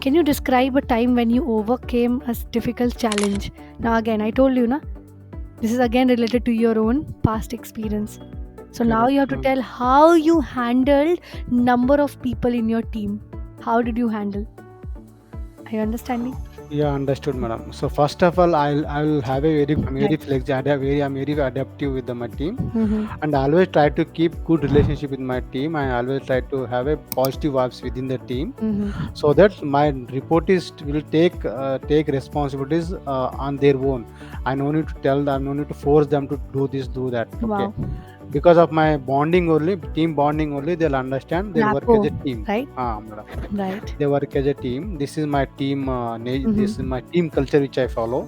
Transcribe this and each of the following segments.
Can you describe a time when you overcame a difficult challenge? Now, again, I told you, na, this is again related to your own past experience. So now you Correct. have to tell how you handled number of people in your team. How did you handle? Are you understanding? Yeah, understood, madam. So first of all, I'll have a very I'm very Right. flexible, I'm very adaptive with my team, Mm-hmm. and I always try to keep good relationship with my team. I always try to have a positive vibes within the team, Mm-hmm. so that my reportees will take responsibilities on their own. I no need to tell them, no need to force them to do this, do that. Okay, Wow. because of my bonding only, team bonding only, they'll understand. They'll work as Rapport, a team. right? Madam. Right. They work as a team. This is my team. This is Mm-hmm. my team culture which I follow.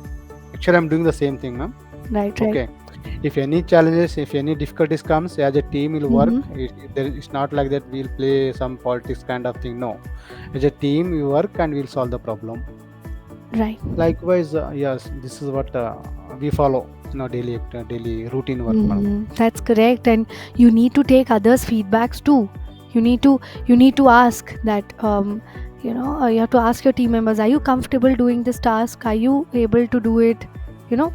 Actually, I'm doing the same thing, ma'am. Right, right. Okay. If any challenges, if any difficulties comes, as a team will work. Mm-hmm. It's not like that we'll play some politics kind of thing. No, as a team we work and we'll solve the problem. Right. Likewise, yes, this is what we follow in our daily routine work, madam. Mm-hmm. That's correct. And you need to take others' feedbacks too. You need to ask that you have to ask your team members, are you comfortable doing this task? Are you able to do it? You know,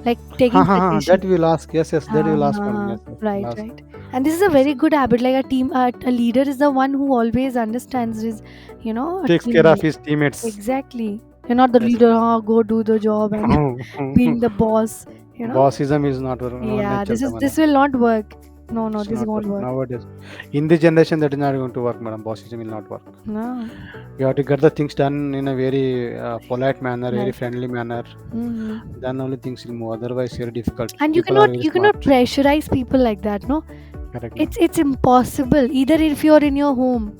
like taking That suggestions. will ask. Yes, yes, that will ask, madam. Yes, yes, will Right, ask. right. And this is a very good habit. Like a leader is the one who always understands his, a Takes care of teammate. his teammates. Exactly. You're not the Yes. leader. Oh, go do the job and being the boss. You know. Bossism is not our Yeah. nature, This madam. will not work. No, no, It's this not won't work work. nowadays. In this generation, that is not going to work, madam. Bossism will not work. No. You have to get the things done in a very polite manner, very Right. friendly manner. Hmm. Then only things will move. Otherwise, very difficult. And you People are cannot very you smart. cannot pressurize people like that. No, Correct, madam. it's impossible. Either if you're in your home,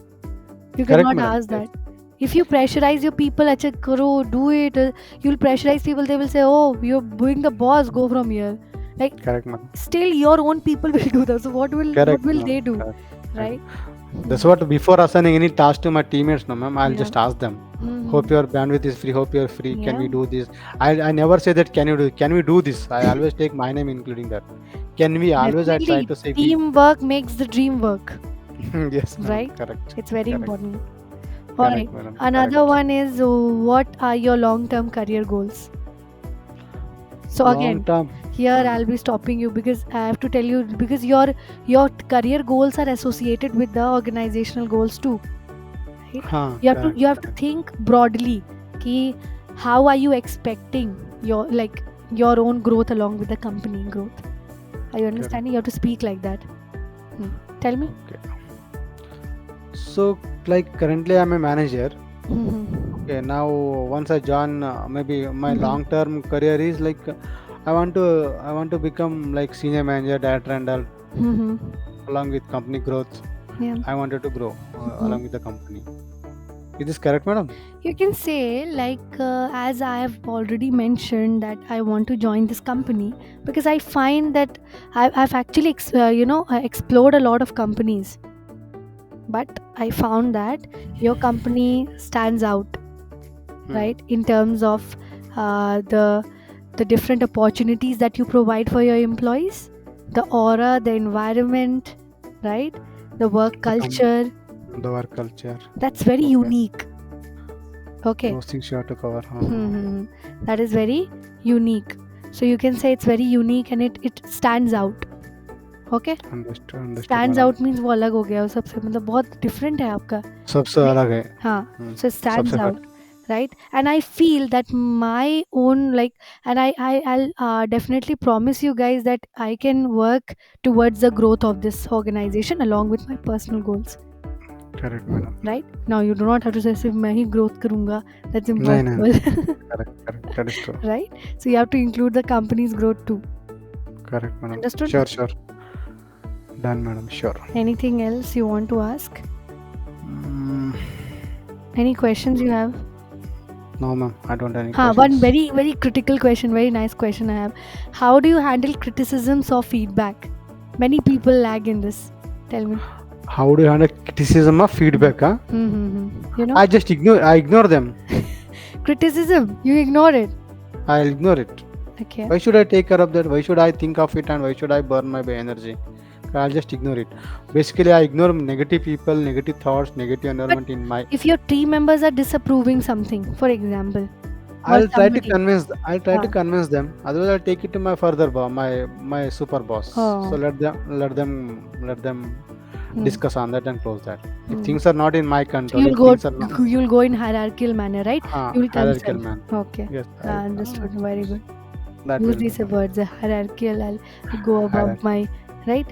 you Correct, cannot madam. ask Yes. that. If you pressurize your people, acha karo, do it. You'll pressurize people. They will say, "Oh, you're being the boss. Go from here." Like Correct, madam. still, your own people will do that. So what Correct, will madam. they do, Correct. Correct. right? That's Hmm. what before assigning any task to my teammates, no, ma'am. I'll Yeah. just ask them. Hope Hmm. your bandwidth is free. Hope you're free. Can we Yeah. do this? I never say that. Can we do this? I always take my name, including that. Can we? Always I try Definitely, to say we. teamwork makes the dream work, Yes, madam. right? Correct. It's very Correct. important. All right. Correct, madam. Another Correct. one is what are your long-term career goals? So Long again, term. here I'll be stopping you because I have to tell you because your career goals are associated with the organizational goals too, right? Correct. You have to Correct. think broadly. Ki how are you expecting your own growth along with the company growth? Are you Correct. understanding? You have to speak like that. Hmm. Tell me. Okay. So, like currently, I'm a manager. Mm-hmm. Okay. Now, once I join, maybe my Mm-hmm. long term career is like I want to become like senior manager, director, and all, Mm-hmm. along with company growth. Yeah. I wanted to grow Mm-hmm. along with the company. Is this correct, madam? You can say, like, as I have already mentioned, that I want to join this company because I find that I've actually, explored a lot of companies, but I found that your company stands out, Hmm. right, in terms of the different opportunities that you provide for your employees, the aura, the environment, right, the work The culture. the work culture. That's very Okay. unique. Okay. Those things you have to cover. Hmm. That is very unique. So you can say it's very unique and it stands out. Okay. Understood. Understood, Stands madam. out means वो अलग हो गया वो सबसे मतलब बहुत different है आपका, सबसे right? अलग है. हाँ. Hmm. So it stands सबसे out, right? And I feel that my own like, and I'll definitely promise you guys that I can work towards the growth of this organization along with my personal goals. correct, madam. Right now you do not have to say सिर्फ मैं ही growth करूँगा. That's नहीं नहीं impossible. correct correct that is true. Right, so you have to include the company's growth too. Correct, madam. Understood? Sure. Done, madam. Sure. Anything else you want to ask? Mm, Any questions you have? no, ma'am. I don't have any One questions. very very critical question, very nice question I have. How do you handle criticisms or feedback? Many people lag in this. Tell me. How do you handle criticism or feedback? Huh? Mm-hmm. You know, I just ignore them. criticism, you ignore it. I'll ignore it. Okay. Why should I take care of that? Why should I think of it and why should I burn my energy? I'll just ignore it. Basically, I ignore negative people, negative thoughts, negative But environment in my. if your team members are disapproving something, for example, or I'll try to somebody, convince. I'll try to uh, convince them. Otherwise, I'll take it to my further boss, my super boss. So oh, let them hmm, discuss on that and close that. If hmm. things are not in my So control, if things are not you'll go in hierarchical manner, right? You will hierarchical consult. man. Okay, Yes, understood. Very good. that Use will these words. Hierarchical. I'll go above hierarchy. my right.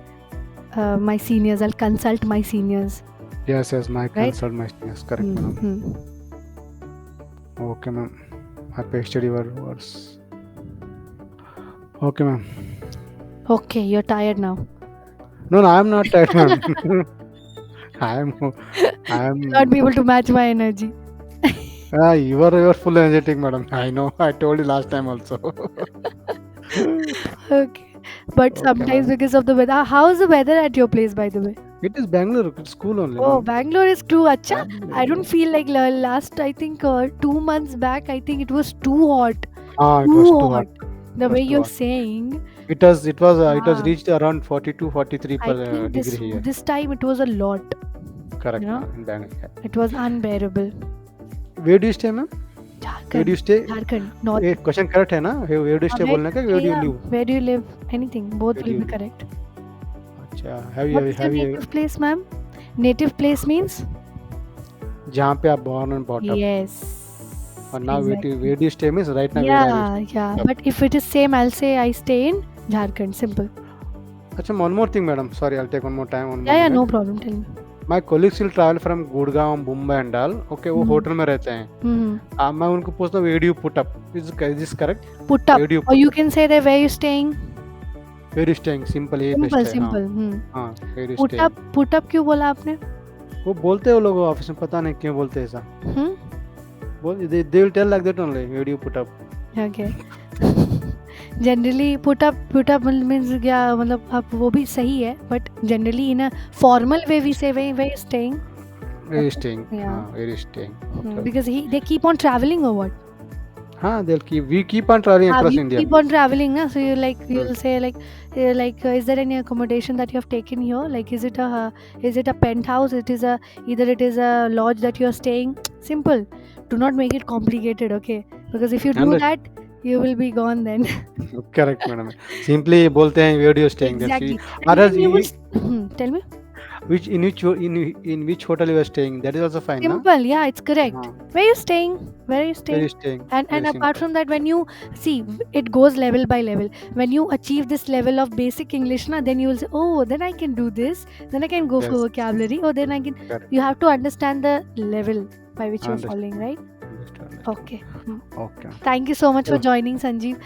My seniors. I'll consult my seniors. Yes, my Right. consult my yes, correct, madam. Mm-hmm. Okay, ma'am. I pasted your words. Okay, ma'am. Okay, you're tired now. No, I am not tired, ma'am. I am. I You'll not be am. able to match my energy. You are full energetic, madam. I know. I told you last time also. Okay. But Okay, sometimes ma'am. because of the weather. How's the weather at your place, by the way? It is Bangalore. It's cool only, Oh, ma'am. Bangalore is too acha. I don't And, feel like last, I think 2 months back, I think it was too hot. it was Too too hot. hot. The It was way too you're hot. saying, It was ah, reached around 42, 43 I per think degree here. this time it was a lot. You Correct, know, ma'am. In Bangalore. it was unbearable. Where do you stay, ma'am? Where do Jharkhand, you stay? Jharkhand, North. ये question correct है ना? Where do you stay Where, बोलने का? Where do you yeah, live? where do you live? Anything, both Where do will you be live? correct. अच्छा, have you What is your have you native place, ma'am? Native place means? जहाँ पे आप born and brought up Yes, और now exactly. where do you stay means right now where are you Yeah, yeah. staying? But if it is same, I'll say I stay in Jharkhand. Simple. अच्छा, one more thing, madam. Sorry, I'll take one more time, one Yeah, more yeah, no minute. problem. Tell me. My colleagues will travel from Gurgaon, Mumbai and all. Okay, वो Hmm. Hotel में रहते हैं. Hmm. मैं उनको पूछता हूँ where do you put up? Is this correct? Put up. Where do you Or put you up? can say that where you staying. Where do you staying? Simple यही Simple, best है. हाँ simple. Hmm. हाँ, where do you Put staying? up. Put up क्यों बोला आपने? वो बोलते हैं वो लोग ऑफिस में पता नहीं क्यों बोलते हैं ऐसा. Hmm. They will tell like that only. Where do you put up? Okay. Generally put up means क्या मतलब आप वो भी सही है, but generally in a formal way we say where you staying. Where you staying? Yeah. Where you staying? Okay. Because they keep on traveling or what? We keep on traveling across You India. keep on traveling, na? So Hmm. you'll say is there any accommodation that you have taken here? Like, is it a penthouse? Either it is a lodge that you are staying. Simple. Do not make it complicated, okay? Because if you do Understood. that, you will be gone then. Correct, madam. Simply बोलते हैं where do you staying? That's Exactly. or And else then you would tell me. in which hotel you are staying. That is also fine, na? Simple, yeah, it's correct. हाँ. Where you staying? Where are you Where staying? you staying? And Very apart simple. from that, when you see, it goes level by level. When you achieve this level of basic English, na, then you will say, oh, then I can do this. Then I can go for Yes. vocabulary. Or then I can. Correct. You have to understand the level by which you're Understood. following, right? Understood. Okay. Okay. Thank you so much for Chalo. joining, Sanjeev.